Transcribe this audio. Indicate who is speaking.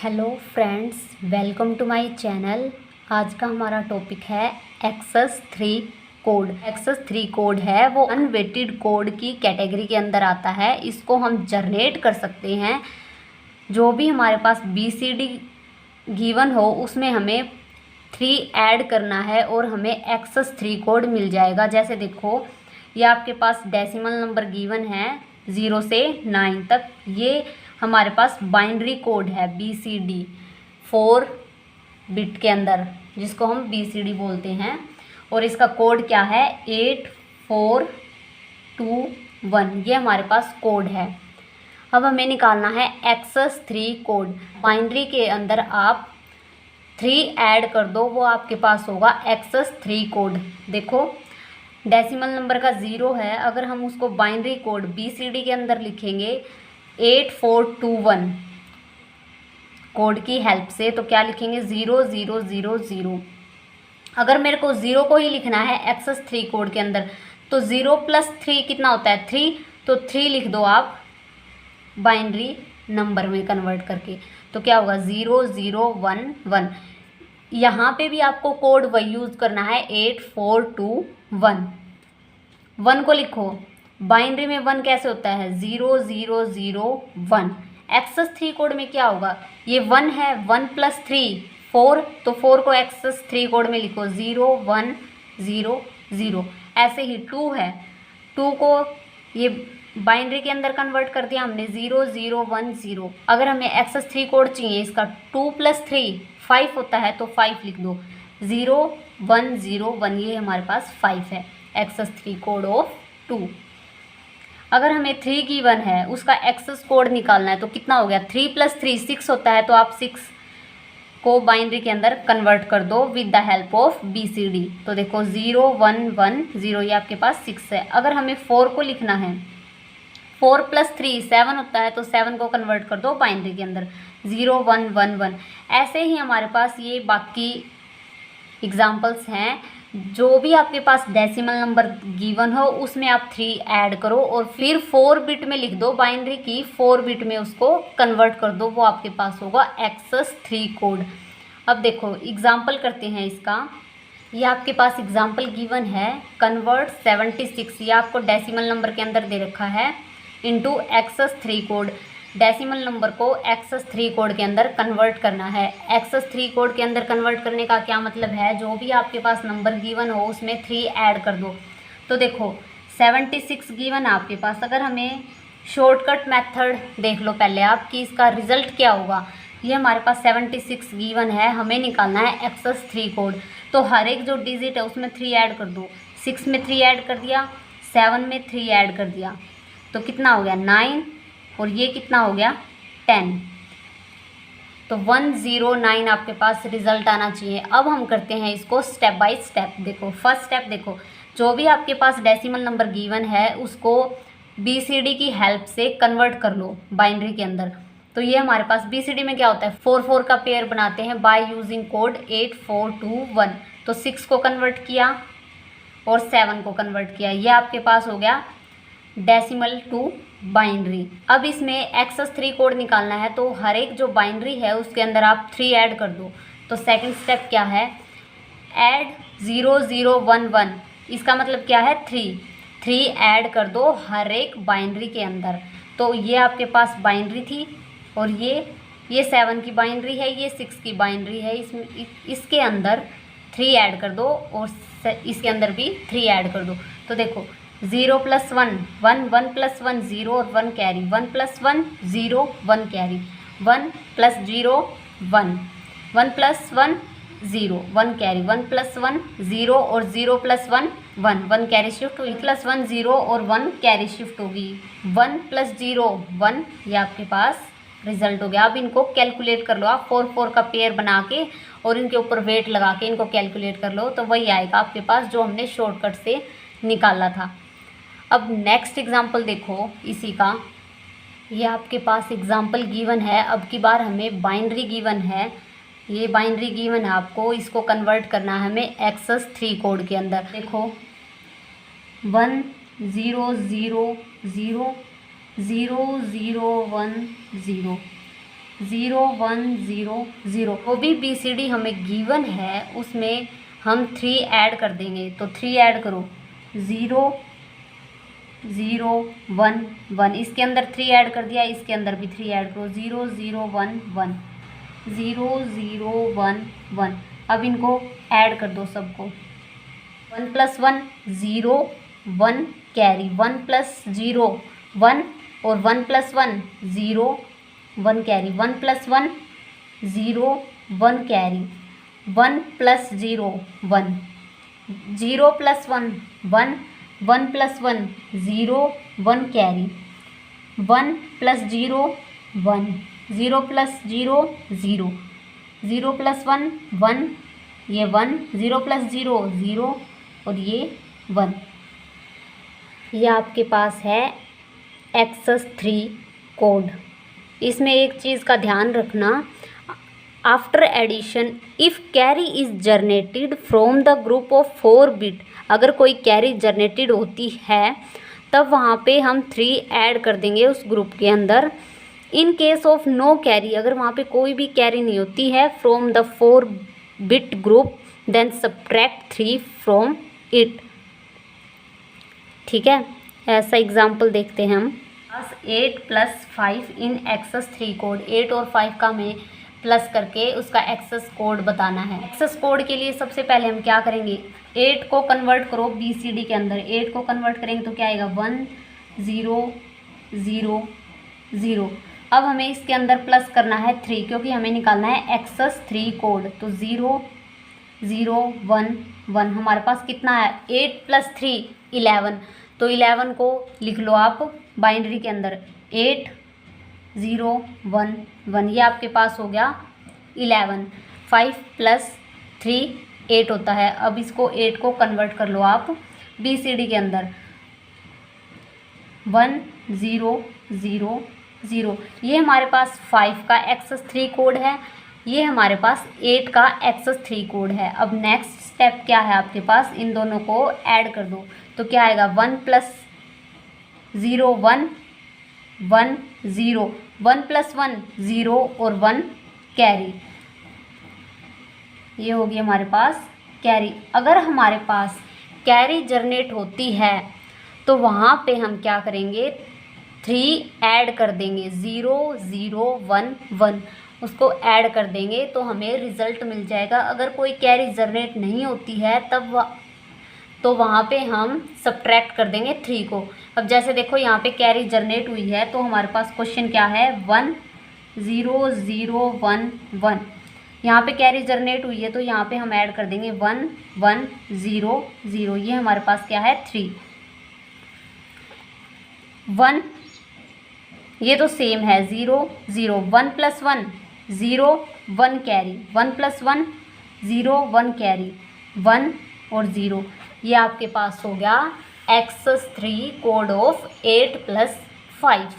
Speaker 1: Hello friends, welcome to my channel. आज का हमारा टॉपिक है एक्सेस 3 कोड। एक्सेस 3 कोड है वो अनवेटेड कोड की कैटेगरी के अंदर आता है। इसको हम जनरेट कर सकते हैं। जो भी हमारे पास BCD गिवन हो उसमें हमें 3 ऐड करना है और हमें एक्सेस 3 कोड मिल जाएगा। जैसे देखो, ये आपके पास डेसिमल नंबर गिवन है 0 से 9 तक। ये हमारे पास बाइनरी कोड है BCD 4 बिट के अंदर, जिसको हम BCD बोलते हैं। और इसका कोड क्या है 8421। ये हमारे पास कोड है। अब हमें निकालना है एक्सेस 3 कोड। बाइनरी के अंदर आप 3 ऐड कर दो, वो आपके पास होगा एक्सेस 3 कोड। देखो, डेसिमल नंबर का 0 है, अगर हम उसको बाइनरी कोड BCD के अंदर लिखेंगे 8421 कोड की हेल्प से, तो क्या लिखेंगे 0000। अगर मेरे को 0 को ही लिखना है एक्सेस 3 कोड के अंदर, तो 0 + 3 कितना होता है 3, तो 3 लिख दो आप बाइनरी नंबर में कन्वर्ट करके, तो क्या होगा 0011। यहाँ पे भी आपको कोड वही यूज़ करना है 8421। 1 को लिखो, बाइनरी में 1 कैसे होता है 0001। एक्सेस 3 कोड में क्या होगा, ये 1 है, 1 + 3 4, तो 4 को एक्सेस 3 कोड में लिखो 0100। ऐसे ही 2 है, 2 को ये बाइनरी के अंदर कन्वर्ट कर दिया हमने 0010। अगर हमें एक्सेस 3 कोड चाहिए इसका 2 + 3 5 होता है, तो 5 लिख दो 0101। ये हमारे पास 5 है एक्सेस 3 कोड ऑफ 2। अगर हमें 3 गिवन है, उसका एक्सेस कोड निकालना है, तो कितना हो गया 3 + 3 6 होता है, तो आप 6 को बाइनरी के अंदर कन्वर्ट कर दो with the help of BCD। तो देखो 0110, ये आपके पास 6 है। अगर हमें 4 को लिखना है, 4 + 3 7 होता है, तो 7 को कन्वर्ट कर दो बाइनरी के अंदर 0111। ऐसे ही हमारे पास ये बाकी एग्जाम्पल्स हैं। जो भी आपके पास डेसिमल नंबर गिवन हो उसमें आप 3 ऐड करो और फिर 4 बिट में लिख दो बाइनरी की, 4 बिट में उसको कन्वर्ट कर दो, वो आपके पास होगा एक्सेस 3 कोड। अब देखो एग्जाम्पल करते हैं इसका। ये आपके पास एग्जाम्पल गिवन है कन्वर्ट 76, ये आपको डेसिमल नंबर के अंदर दे रखा है, into excess 3 code. Decimal number को एक्सेस 3 कोड के अंदर कन्वर्ट करना है। एक्सेस 3 कोड के अंदर कन्वर्ट करने का क्या मतलब है, जो भी आपके पास नंबर गिवन हो उसमें 3 ऐड कर दो। तो देखो 76 गिवन है आपके पास। अगर हमें शॉर्टकट मेथड देख लो पहले आप कि इसका रिजल्ट क्या होगा। ये हमारे पास 76 गिवन है, हमें निकालना है एक्सेस 3 कोड। तो हर एक जो डिजिट है उसमें 3 ऐड कर दो। 6 में 3 ऐड कर दिया, 7 में 3 ऐड कर दिया, तो कितना हो गया 9, और ये कितना हो गया 10। तो 109 आपके पास रिजल्ट आना चाहिए। अब हम करते हैं इसको स्टेप बाय स्टेप। देखो फर्स्ट स्टेप, देखो जो भी आपके पास डेसिमल नंबर गिवन है उसको BCD की हेल्प से कन्वर्ट कर लो बाइनरी के अंदर। तो ये हमारे पास BCD में क्या होता है 4 का पेयर बनाते हैं बाय यूजिंग कोड 8421। तो 6 को कन्वर्ट किया और 7 को कन्वर्ट किया, ये आपके पास हो गया डेसिमल टू बाइनरी। अब इसमें एक्सेस 3 कोड निकालना है, तो हर एक जो बाइनरी है उसके अंदर आप 3 ऐड कर दो। तो सेकंड स्टेप क्या है, ऐड 0011। इसका मतलब क्या है 3 ऐड कर दो हर एक बाइनरी के अंदर। तो ये आपके पास बाइनरी थी, और ये 7 की बाइनरी है, ये 6 की बाइनरी है। इसके अंदर 3 ऐड कर दो और इसके अंदर भी 3 ऐड कर दो। तो देखो 0 + 1 1, 1 + 1 0 और 1 कैरी, 1 + 1 0 1 कैरी, 1 + 0 1, 1 + 1 0 1 कैरी, 1 + 1 0 और 0 + 1 1, 1 कैरी शिफ्ट हुई, + 1 0 और 1 कैरी शिफ्ट होगी, 1 + 0 1। ये आपके पास रिजल्ट हो गया। अब इनको कैलकुलेट कर लो आप 4 का पेयर बना के, और इनके ऊपर वेट लगा के इनको कैलकुलेट कर लो, तो वही आएगा आपके पास जो हमने शॉर्टकट से निकाला था। अब नेक्स्ट एग्जाम्पल देखो इसी का। ये आपके पास एग्जाम्पल गिवन है, अब की बार हमें बाइनरी गिवन है। ये बाइनरी गिवन है आपको, इसको कन्वर्ट करना है हमें एक्सेस 3 कोड के अंदर। देखो 1000 0010, 0 1 0 0। वो भी BCD हमें गिवन है, उसमें हम 3 ऐड कर देंगे। तो 3 ऐड करो, 0 0 1 1। इसके अंदर 3 ऐड कर दिया, इसके अंदर भी 3 ऐड करो, 0 0 1 1 0 0 1 1। अब इनको ऐड कर दो सबको, 1 + 1 0 1 कैरी, 1 + 0 1 और 1 + 1 0 1 कैरी, 1 + 1 0 1 कैरी, 1 + 0 1 0 + 1 1 1 + 1 0 1 कैरी, 1 + 0 1 0 + 0 0 0 + 1 1, ये 1 0 + 0 0 और ये 1। ये आपके पास है एक्सेस 3 कोड। इसमें एक चीज़ का ध्यान रखना, after addition if carry is generated from the group of 4 bit, अगर कोई कैरी जनरेटेड होती है तब वहाँ पे हम 3 ऐड कर देंगे उस ग्रुप के अंदर। In case of no carry, अगर वहाँ पे कोई भी कैरी नहीं होती है from the 4 bit group, then subtract 3 from it. ठीक है, ऐसा एग्जाम्पल देखते हैं हम। 8 + 5 इन एक्सेस 3 कोड, 8 और 5 का हमें प्लस करके उसका एक्सेस कोड बताना है। एक्सेस कोड के लिए सबसे पहले हम क्या करेंगे, 8 को कन्वर्ट करो BCD के अंदर, 8 को कन्वर्ट करेंगे तो क्या आएगा 1 0 0 0। अब हमें इसके अंदर प्लस करना है 3, क्योंकि हमें निकालना है एक्सेस 3 कोड। तो 0 0 1 1, हमारे पास कितना है 8 + 3 11। तो 11 को लिख लो आप बाइनरी के अंदर, 8 0 1 1, ये आपके पास हो गया 11। 5 + 3 8 होता है। अब इसको 8 को कन्वर्ट कर लो आप BCD के अंदर, 1 0 0 0। ये हमारे पास 5 का एक्सेस 3 कोड है, ये हमारे पास 8 का एक्सेस 3 कोड है। अब नेक्स्ट स्टेप क्या है आपके पास, इन दोनों को ऐड कर दो। तो क्या आएगा 1 + 0 1 1 0, 1 + 1 0 और 1 कैरी, ये होगी हमारे पास कैरी। अगर हमारे पास कैरी जनरेट होती है तो वहाँ पे हम क्या करेंगे, 3 ऐड कर देंगे, 0 0 1 1, उसको ऐड कर देंगे तो हमें रिज़ल्ट मिल जाएगा। अगर कोई कैरी जनरेट नहीं होती है तब तो वहाँ पे हम सब्ट्रैक्ट कर देंगे 3 को। अब जैसे देखो यहाँ पे कैरी जनरेट हुई है, तो हमारे पास क्वेश्चन क्या है 1 0 0 1 1। यहाँ पे कैरी जनरेट हुई है तो यहाँ पे हम ऐड कर देंगे 1 1 0 0, ये हमारे पास क्या है 3 1। ये तो सेम है 0 0, 1 + 1 0 1 कैरी, 1 + 1 0 1 कैरी, 1 और 0। ये आपके पास हो गया एक्सेस 3 कोड ऑफ 8 + 5।